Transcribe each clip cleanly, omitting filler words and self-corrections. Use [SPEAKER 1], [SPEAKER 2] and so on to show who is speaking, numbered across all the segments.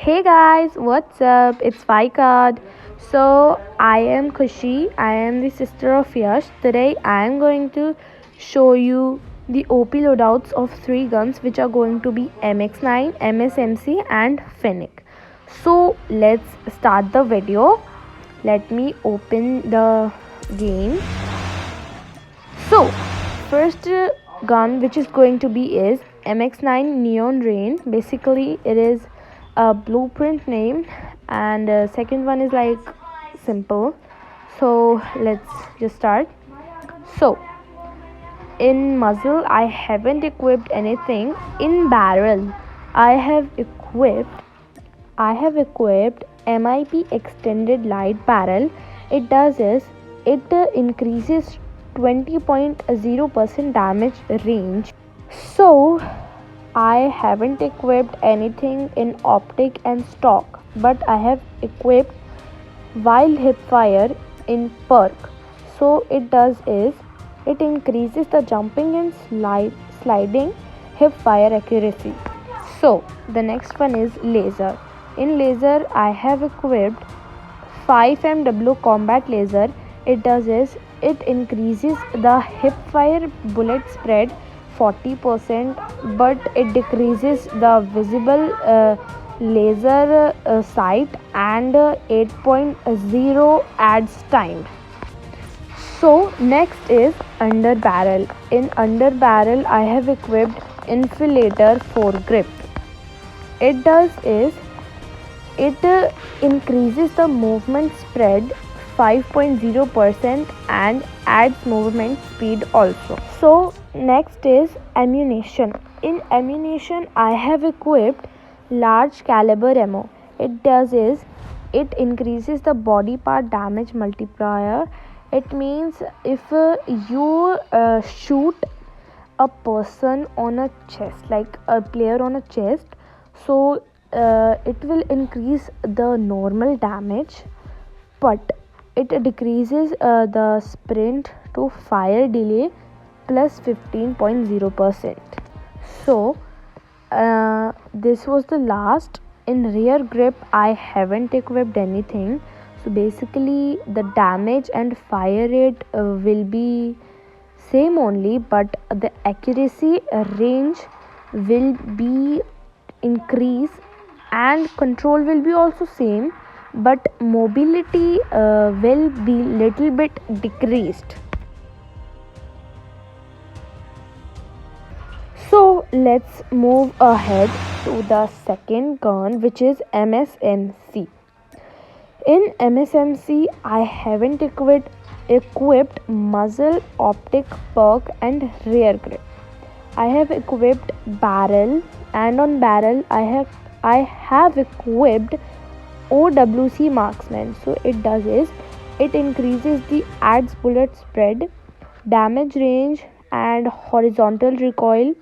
[SPEAKER 1] Hey guys, what's up? It's Faikad. So, I am Khushi. I am the sister of Yash. Today, I am going to show you the OP loadouts of three guns which are going to be MX9, MSMC, and Fennec. So, let's start the video. Let me open the game. So, first gun which is going to be is MX9 Neon Rain. Basically, it is a blueprint name, and second one is like simple. So let's just start. So in muzzle, I haven't equipped anything. In barrel, I have equipped MIP extended light barrel. It does is it increases 20.0% damage range. So I haven't equipped anything in optic and stock, but I have equipped wild hipfire in perk. So it does is it increases the jumping and sliding hipfire accuracy. So the next one is laser. In laser, I have equipped 5MW combat laser. It does is it increases the hipfire bullet spread 40%, but it decreases the visible laser sight, and 8.0 adds time. So next is under barrel. In under barrel, I have equipped infilator for grip. It does is it increases the movement spread 5.0% and adds movement speed also. So next is ammunition. In ammunition, I have equipped large caliber ammo. It does is it increases the body part damage multiplier. It means if you shoot a person on a chest, like a player on a chest, so it will increase the normal damage, but it decreases the sprint to fire delay plus 15.0%. So this was the last. In rear grip, I haven't equipped anything. So basically the damage and fire rate will be same only, but the accuracy range will be increase, and control will be also same, but mobility will be little bit decreased. So let's move ahead to the second gun, which is MSMC. In MSMC, I haven't equipped muzzle, optic, perk, and rear grip. I have equipped barrel, and on barrel I have equipped OWC marksman. So it does is it increases the adds bullet spread, damage range, and horizontal recoil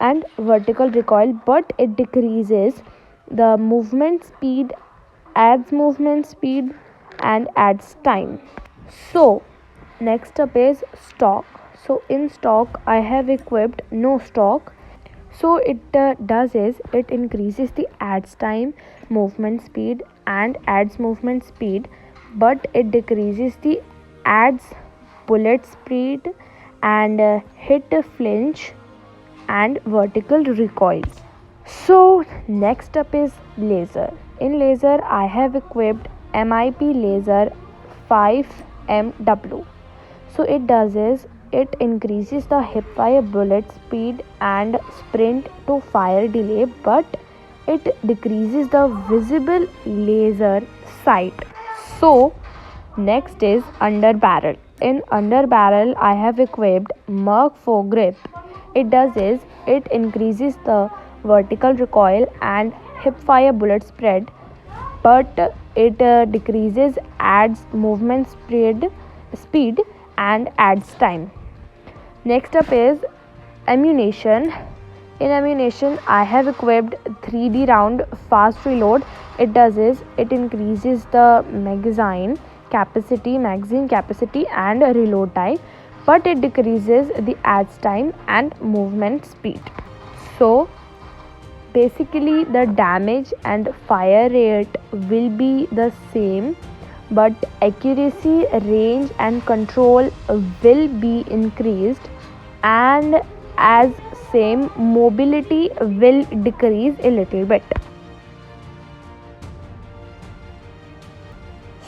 [SPEAKER 1] and vertical recoil, but it decreases the movement speed, adds movement speed, and adds time. So next up is stock. So in stock, I have equipped no stock. So it does is it increases the adds time, movement speed, and adds movement speed, but it decreases the adds bullet speed and hit flinch and vertical recoil. So next up is laser. In laser, I have equipped MIP laser 5MW. So it does is it increases the hipfire bullet speed and sprint to fire delay, but it decreases the visible laser sight. So next is under barrel. In under barrel, I have equipped Merc 4 grip. It does is it increases the vertical recoil and hipfire bullet spread, but it decreases adds movement speed and adds time. Next up is ammunition. In ammunition, I have equipped 3D round fast reload. It does is it increases the magazine capacity and reload time, but it decreases the adds time and movement speed. So Basically, the damage and fire rate will be the same, but accuracy, range, and control will be increased, and as same mobility will decrease a little bit.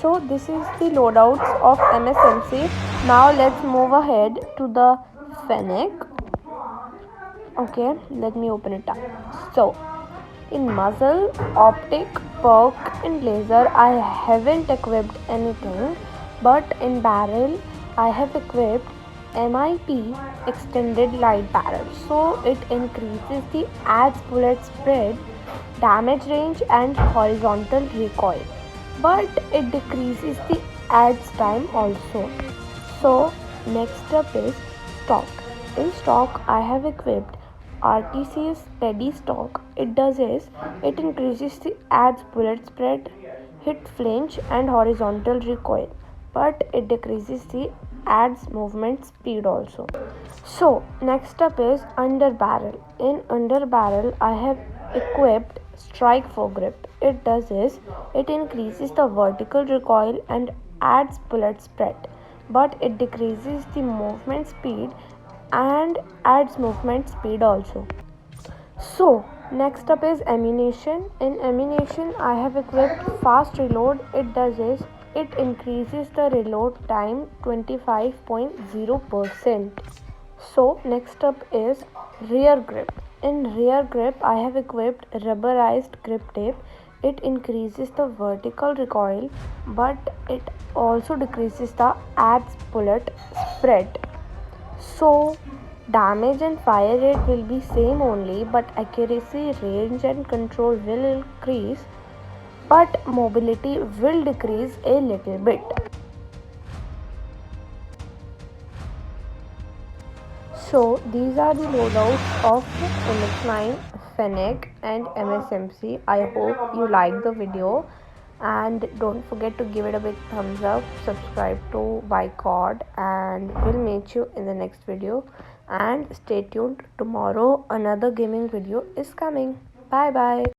[SPEAKER 1] So this is the loadouts of MSMC. Now let's move ahead to the Fennec. Okay, let me open it up. So in muzzle, optic, perk, and laser, I haven't equipped anything, but in barrel, I have equipped MIP extended light barrel. So it increases the adds bullet spread, damage range, and horizontal recoil, but it decreases the adds time also. So next up is stock. In stock, I have equipped RTC's steady stock. It does is it increases the adds bullet spread, hit flinch, and horizontal recoil, but it decreases the adds movement speed also. So next up is under barrel. In under barrel, I have equipped strike foregrip. It does is it increases the vertical recoil and adds bullet spread, but it decreases the movement speed and adds movement speed also. So next up is ammunition. In ammunition, I have equipped fast reload. It does is it increases the reload time 25.0%. So next up is rear grip. In rear grip, I have equipped rubberized grip tape. It increases the vertical recoil, but it also decreases the adds bullet spread. So damage and fire rate will be same only, but accuracy, range, and control will increase, but mobility will decrease a little bit. So these are the loadouts of MX9, Fennec, and MSMC. I hope you liked the video, and don't forget to give it a big thumbs up, subscribe to YCOD, and we'll meet you in the next video. And stay tuned, tomorrow another gaming video is coming. Bye bye.